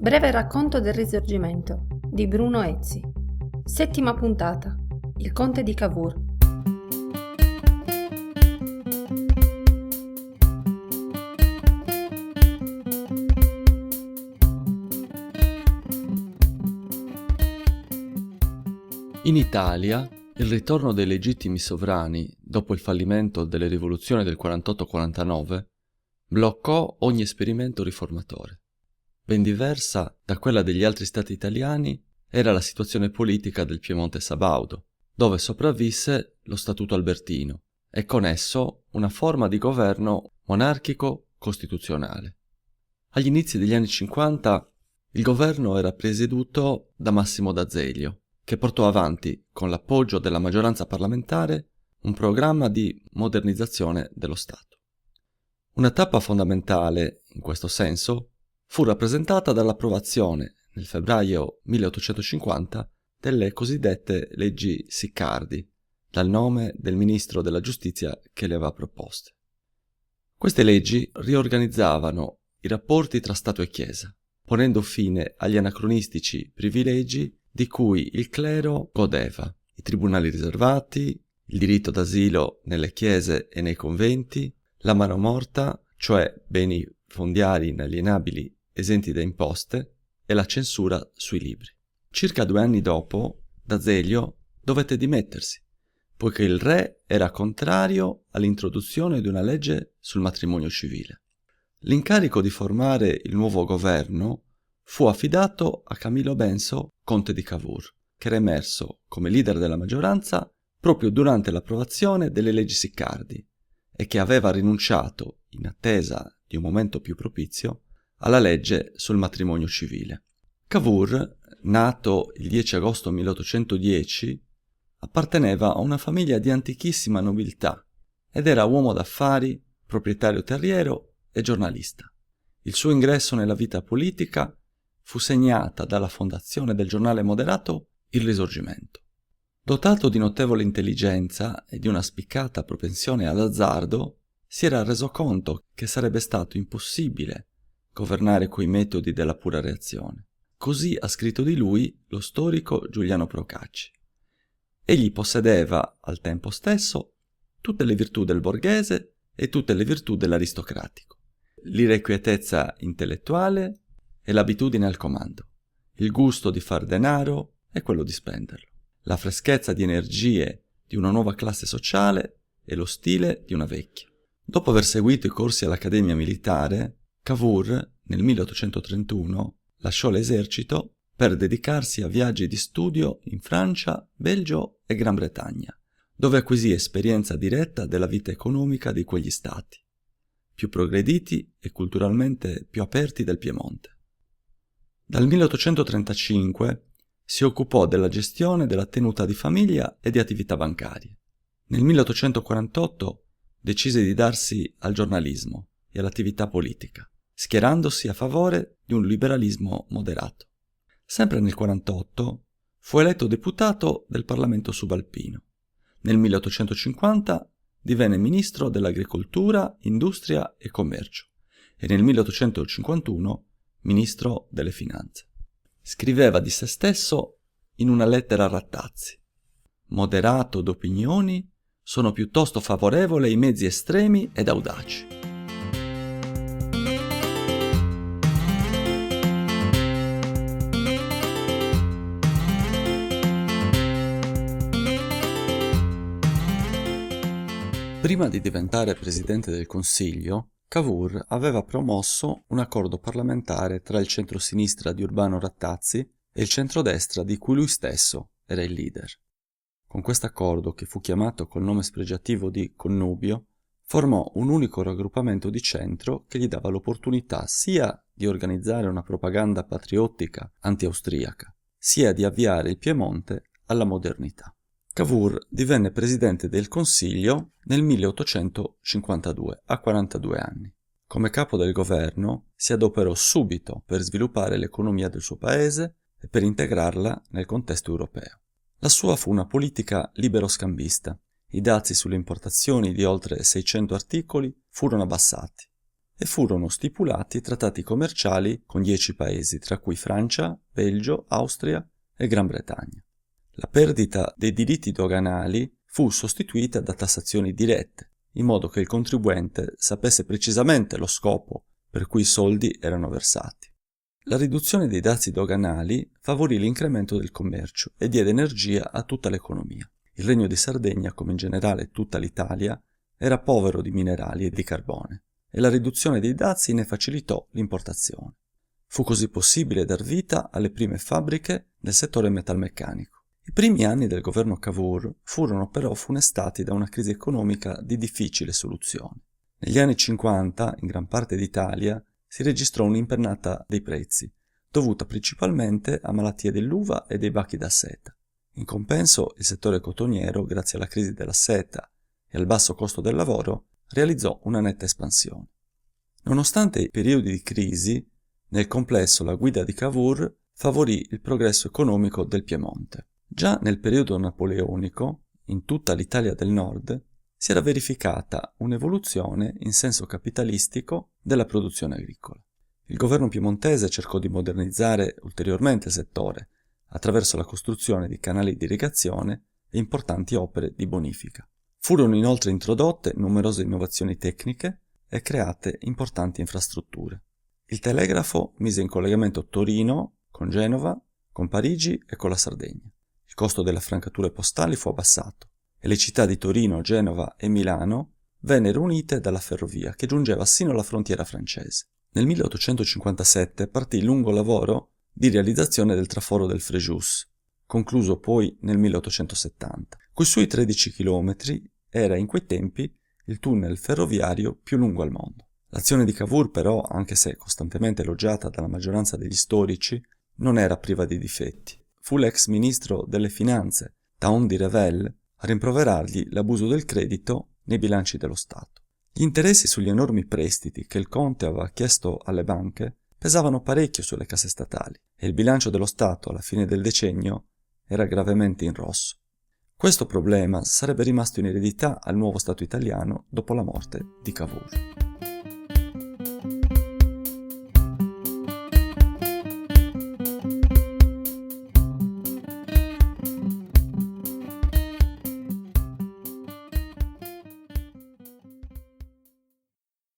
Breve racconto del Risorgimento di Bruno Ezzi. Settima puntata. Il conte di Cavour. In Italia, il ritorno dei legittimi sovrani dopo il fallimento delle rivoluzioni del 48-49 bloccò ogni esperimento riformatore. Ben diversa da quella degli altri stati italiani era la situazione politica del Piemonte sabaudo, dove sopravvisse lo Statuto Albertino e con esso una forma di governo monarchico-costituzionale. Agli inizi degli anni 50 il governo era presieduto da Massimo D'Azeglio, che portò avanti, con l'appoggio della maggioranza parlamentare, un programma di modernizzazione dello Stato. Una tappa fondamentale, in questo senso, fu rappresentata dall'approvazione, nel febbraio 1850, delle cosiddette leggi Siccardi, dal nome del ministro della giustizia che le aveva proposte. Queste leggi riorganizzavano i rapporti tra Stato e Chiesa, ponendo fine agli anacronistici privilegi di cui il clero godeva: i tribunali riservati, il diritto d'asilo nelle chiese e nei conventi, la mano morta, cioè beni fondiari inalienabili esenti da imposte, e la censura sui libri. Circa 2 anni dopo, D'Azeglio dovette dimettersi, poiché il re era contrario all'introduzione di una legge sul matrimonio civile. L'incarico di formare il nuovo governo fu affidato a Camillo Benso, conte di Cavour, che era emerso come leader della maggioranza proprio durante l'approvazione delle leggi Siccardi e che aveva rinunciato, in attesa di un momento più propizio, alla legge sul matrimonio civile. Cavour, nato il 10 agosto 1810, apparteneva a una famiglia di antichissima nobiltà ed era uomo d'affari, proprietario terriero e giornalista. Il suo ingresso nella vita politica fu segnata dalla fondazione del giornale moderato Il Risorgimento. Dotato di notevole intelligenza e di una spiccata propensione all'azzardo, si era reso conto che sarebbe stato impossibile governare coi metodi della pura reazione. Così ha scritto di lui lo storico Giuliano Procacci. Egli possedeva, al tempo stesso, tutte le virtù del borghese e tutte le virtù dell'aristocratico: l'irrequietezza intellettuale e l'abitudine al comando, il gusto di far denaro e quello di spenderlo, la freschezza di energie di una nuova classe sociale e lo stile di una vecchia. Dopo aver seguito i corsi all'Accademia Militare, Cavour, nel 1831, lasciò l'esercito per dedicarsi a viaggi di studio in Francia, Belgio e Gran Bretagna, dove acquisì esperienza diretta della vita economica di quegli stati, più progrediti e culturalmente più aperti del Piemonte. Dal 1835 si occupò della gestione della tenuta di famiglia e di attività bancarie. Nel 1848 decise di darsi al giornalismo e all'attività politica, schierandosi a favore di un liberalismo moderato. Sempre nel 1848 fu eletto deputato del Parlamento subalpino. Nel 1850 divenne ministro dell'Agricoltura, Industria e Commercio e nel 1851 ministro delle Finanze. Scriveva di se stesso in una lettera a Rattazzi: moderato d'opinioni, sono piuttosto favorevole ai mezzi estremi ed audaci. Prima di diventare presidente del Consiglio, Cavour aveva promosso un accordo parlamentare tra il centro-sinistra di Urbano Rattazzi e il centrodestra di cui lui stesso era il leader. Con questo accordo, che fu chiamato col nome spregiativo di Connubio, formò un unico raggruppamento di centro che gli dava l'opportunità sia di organizzare una propaganda patriottica anti-austriaca, sia di avviare il Piemonte alla modernità. Cavour divenne presidente del Consiglio nel 1852, a 42 anni. Come capo del governo si adoperò subito per sviluppare l'economia del suo paese e per integrarla nel contesto europeo. La sua fu una politica libero-scambista. I dazi sulle importazioni di oltre 600 articoli furono abbassati e furono stipulati trattati commerciali con 10 paesi, tra cui Francia, Belgio, Austria e Gran Bretagna. La perdita dei diritti doganali fu sostituita da tassazioni dirette, in modo che il contribuente sapesse precisamente lo scopo per cui i soldi erano versati. La riduzione dei dazi doganali favorì l'incremento del commercio e diede energia a tutta l'economia. Il Regno di Sardegna, come in generale tutta l'Italia, era povero di minerali e di carbone, e la riduzione dei dazi ne facilitò l'importazione. Fu così possibile dar vita alle prime fabbriche nel settore metalmeccanico. I primi anni del governo Cavour furono però funestati da una crisi economica di difficile soluzione. Negli anni 50, in gran parte d'Italia, si registrò un'impennata dei prezzi, dovuta principalmente a malattie dell'uva e dei bachi da seta. In compenso, il settore cotoniero, grazie alla crisi della seta e al basso costo del lavoro, realizzò una netta espansione. Nonostante i periodi di crisi, nel complesso la guida di Cavour favorì il progresso economico del Piemonte. Già nel periodo napoleonico, in tutta l'Italia del Nord, si era verificata un'evoluzione in senso capitalistico della produzione agricola. Il governo piemontese cercò di modernizzare ulteriormente il settore attraverso la costruzione di canali di irrigazione e importanti opere di bonifica. Furono inoltre introdotte numerose innovazioni tecniche e create importanti infrastrutture. Il telegrafo mise in collegamento Torino con Genova, con Parigi e con la Sardegna. Il costo delle francature postali fu abbassato e le città di Torino, Genova e Milano vennero unite dalla ferrovia che giungeva sino alla frontiera francese. Nel 1857 partì il lungo lavoro di realizzazione del traforo del Frejus, concluso poi nel 1870. Coi suoi 13 chilometri era in quei tempi il tunnel ferroviario più lungo al mondo. L'azione di Cavour però, anche se costantemente elogiata dalla maggioranza degli storici, non era priva di difetti. Fu l'ex ministro delle finanze, Thaon di Revel, a rimproverargli l'abuso del credito nei bilanci dello Stato. Gli interessi sugli enormi prestiti che il conte aveva chiesto alle banche pesavano parecchio sulle casse statali e il bilancio dello Stato alla fine del decennio era gravemente in rosso. Questo problema sarebbe rimasto in eredità al nuovo Stato italiano dopo la morte di Cavour.